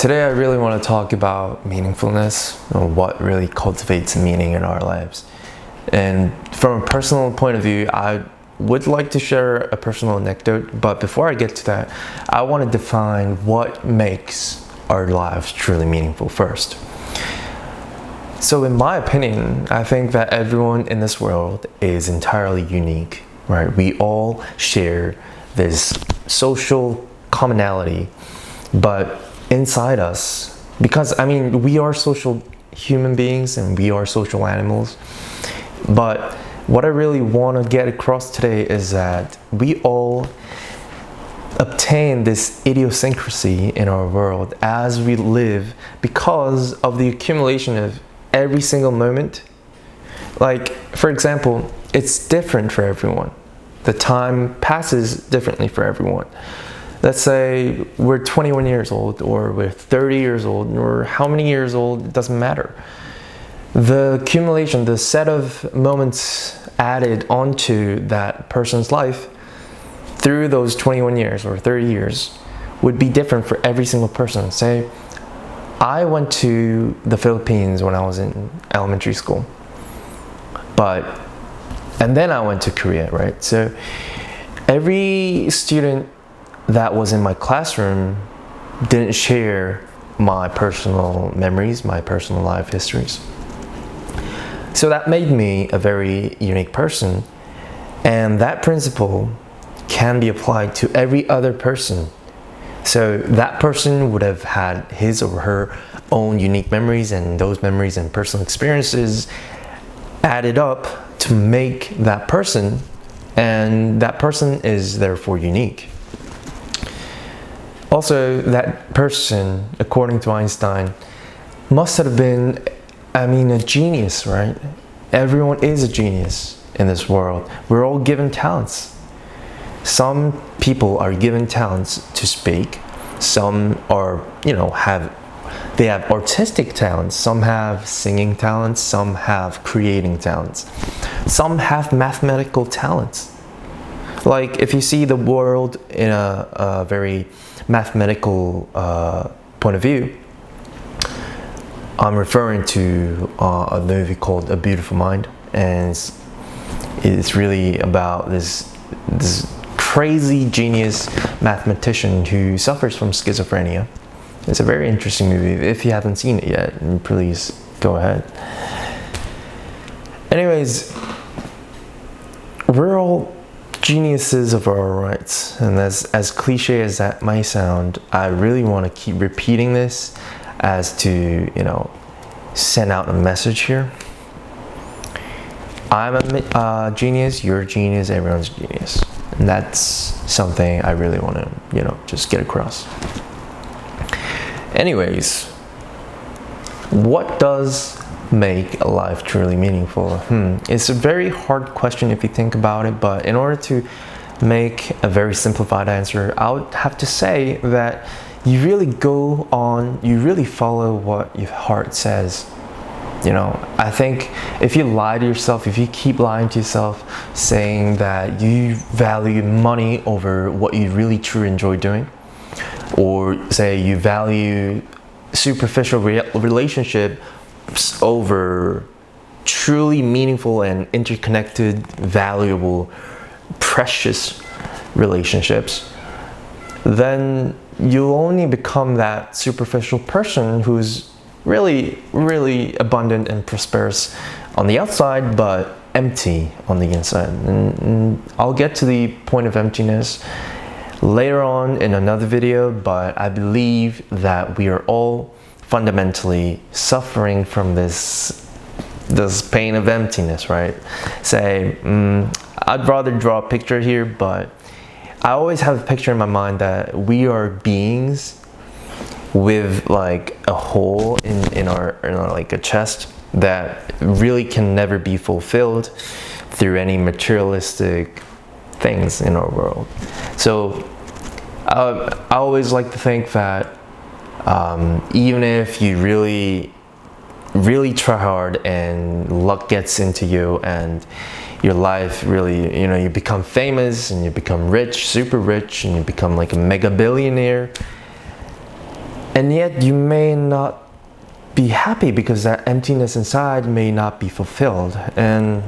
Today I really want to talk about meaningfulness and what really cultivates meaning in our lives. And from a personal point of view, I would like to share a personal anecdote, but before I get to that, I want to define what makes our lives truly meaningful first. So in my opinion, I think that everyone in this world is entirely unique, right? We all share this social commonality, but inside us, because we are social human beings and we are social animals, but what I really want to get across today is that we all obtain this idiosyncrasy in our world as we live because of the accumulation of every single moment. Like, for example, it's different for everyone. The time passes differently for everyone. Let's say we're 21 years old, or we're 30 years old, or how many years old, it doesn't matter. The accumulation, the set of moments added onto that person's life through those 21 years or 30 years would be different for every single person. Say, I went to the Philippines when I was in elementary school, and then I went to Korea, right? So every student that was in my classroom didn't share my personal memories, my personal life histories. So that made me a very unique person, and that principle can be applied to every other person. So that person would have had his or her own unique memories, and those memories and personal experiences added up to make that person, and that person is therefore unique. Also, that person, according to Einstein, must have been, a genius, right? Everyone is a genius in this world. We're all given talents. Some people are given talents to speak. Some are, they have artistic talents. Some have singing talents. Some have creating talents. Some have mathematical talents. Like, if you see the world in a very mathematical point of view, I'm referring to a movie called A Beautiful Mind, and it's really about this crazy genius mathematician who suffers from schizophrenia. It's a very interesting movie. If you haven't seen it yet, please go ahead. Anyways, we're all geniuses of our rights, and as cliche as that might sound, I really want to keep repeating this as to send out a message here. I'm a genius, you're a genius, everyone's a genius, and that's something I really want to just get across. Anyways, what does make a life truly meaningful? It's a very hard question if you think about it, but in order to make a very simplified answer, I would have to say that you really follow what your heart says. I think if you lie to yourself, if you keep lying to yourself, saying that you value money over what you really truly enjoy doing, or say you value superficial relationship over truly meaningful and interconnected, valuable, precious relationships, then you'll only become that superficial person who's really, really abundant and prosperous on the outside, but empty on the inside. And I'll get to the point of emptiness later on in another video, but I believe that we are all fundamentally suffering from this pain of emptiness, right? Say, I'd rather draw a picture here, but I always have a picture in my mind that we are beings with like a hole in our like a chest that really can never be fulfilled through any materialistic things in our world. So I always like to think that even if you really try hard and luck gets into you and your life really, you become famous and you become rich, super rich, and you become like a mega billionaire, And yet you may not be happy because that emptiness inside may not be fulfilled. And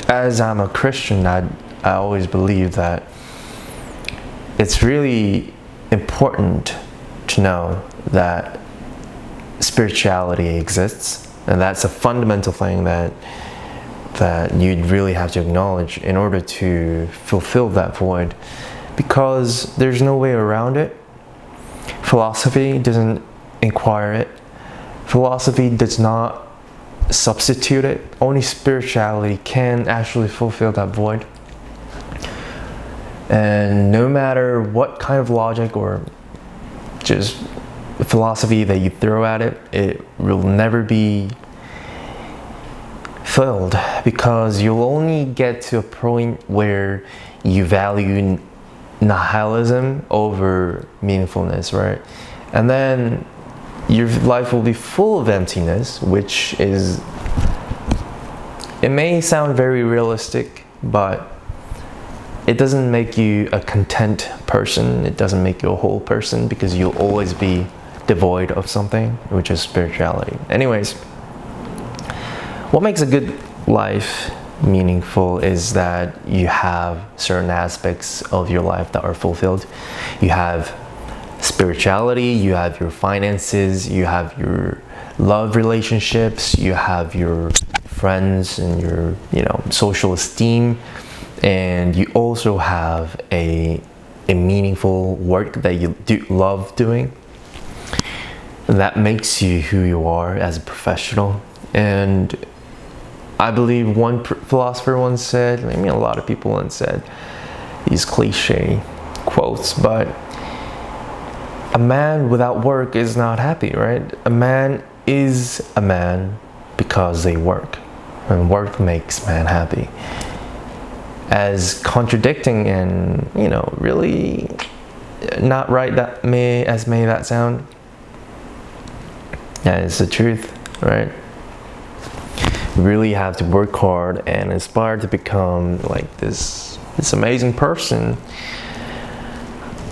as I'm a Christian, I always believe that it's really important to know that spirituality exists, and that's a fundamental thing that you'd really have to acknowledge in order to fulfill that void, because there's no way around it. Philosophy doesn't inquire it. Philosophy does not substitute it. Only spirituality can actually fulfill that void. And no matter what kind of logic or just philosophy that you throw at it, it will never be filled, because you'll only get to a point where you value nihilism over meaningfulness, right? And then your life will be full of emptiness, which is, it may sound very realistic, but it doesn't make you a content person. It doesn't make you a whole person, because you'll always be devoid of something, which is spirituality. Anyways, what makes a good life meaningful is that you have certain aspects of your life that are fulfilled. You have spirituality, you have your finances, you have your love relationships, you have your friends and your, social esteem, and you also have a meaningful work that you love doing that makes you who you are as a professional. And I believe one philosopher once said, a lot of people once said these cliche quotes, but a man without work is not happy, right? A man is a man because they work, and work makes man happy. As contradicting and, really not right may that sound, that is the truth, right? You really have to work hard and aspire to become like this amazing person,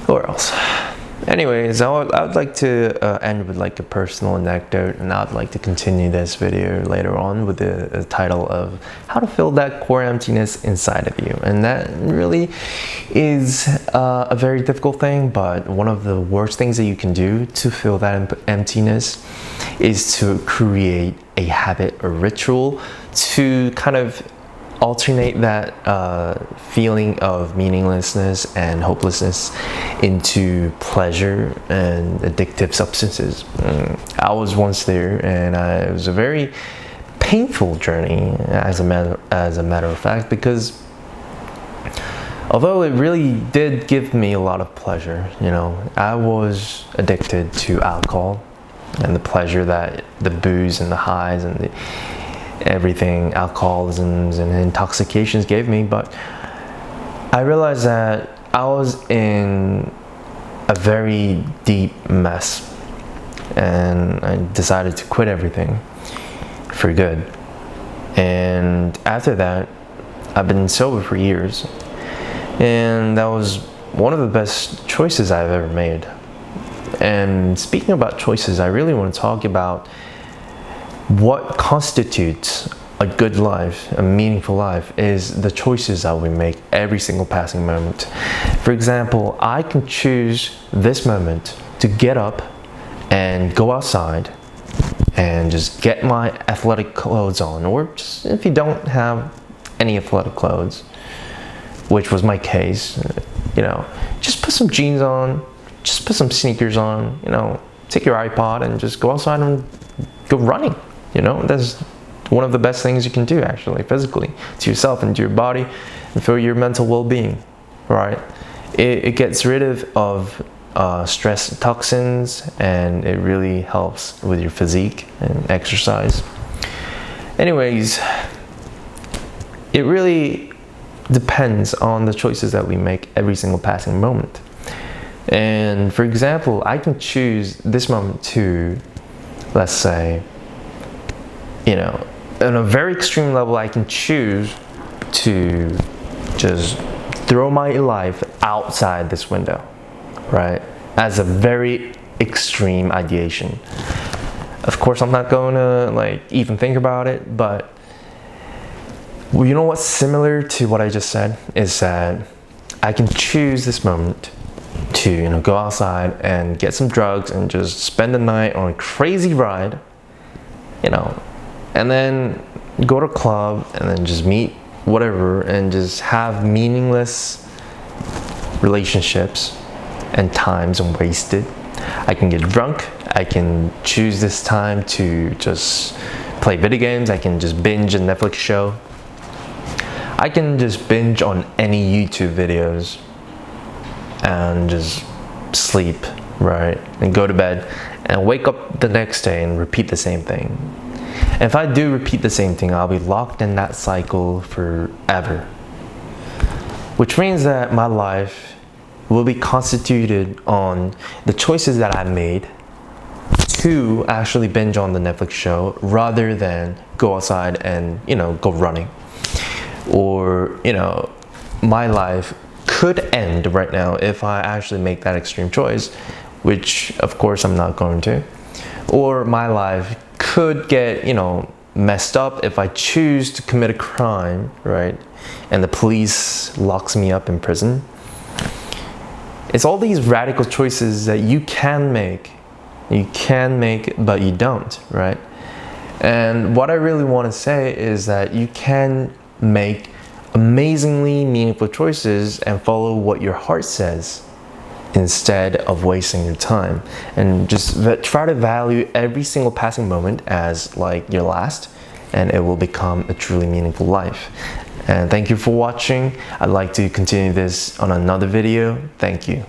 or else. Anyways, I would like to end with like a personal anecdote, and I'd like to continue this video later on with the title of how to fill that core emptiness inside of you. And that really is a very difficult thing, but one of the worst things that you can do to fill that emptiness is to create a habit or ritual to kind of alternate that feeling of meaninglessness and hopelessness into pleasure and addictive substances. I was once there, and it was a very painful journey, as a matter of fact, because although it really did give me a lot of pleasure, I was addicted to alcohol and the pleasure that the booze and the highs and everything, alcoholisms and intoxications gave me. But I realized that I was in a very deep mess, and I decided to quit everything for good. And after that, I've been sober for years, and that was one of the best choices I've ever made. And speaking about choices, I really want to talk about what constitutes a good life, a meaningful life, is the choices that we make every single passing moment. For example, I can choose this moment to get up and go outside and just get my athletic clothes on, or just if you don't have any athletic clothes, which was my case, just put some jeans on, just put some sneakers on, take your iPod and just go outside and go running. That's one of the best things you can do, actually, physically, to yourself and to your body, and for your mental well-being, right? It gets rid of stress toxins, and it really helps with your physique and exercise. Anyways, it really depends on the choices that we make every single passing moment. And for example, I can choose this moment to, let's say, on a very extreme level, I can choose to just throw my life outside this window, right? As a very extreme ideation. Of course, I'm not going to like even think about it, but you know what's similar to what I just said is that I can choose this moment to go outside and get some drugs and just spend the night on a crazy ride, and then go to a club and then just meet whatever and just have meaningless relationships and times and wasted. I can get drunk. I can choose this time to just play video games. I can just binge a Netflix show. I can just binge on any YouTube videos and just sleep, right? And go to bed and wake up the next day and repeat the same thing. And if I do repeat the same thing, I'll be locked in that cycle forever. Which means that my life will be constituted on the choices that I made to actually binge on the Netflix show rather than go outside and, go running. Or, my life could end right now if I actually make that extreme choice, which of course I'm not going to. Or my life could get, messed up if I choose to commit a crime, right? And the police locks me up in prison. It's all these radical choices that you can make. You can make, but you don't, right? And what I really want to say is that you can make amazingly meaningful choices and follow what your heart says instead of wasting your time, and just try to value every single passing moment as like your last, and it will become a truly meaningful life. And thank you for watching. I'd like to continue this on another video. Thank you.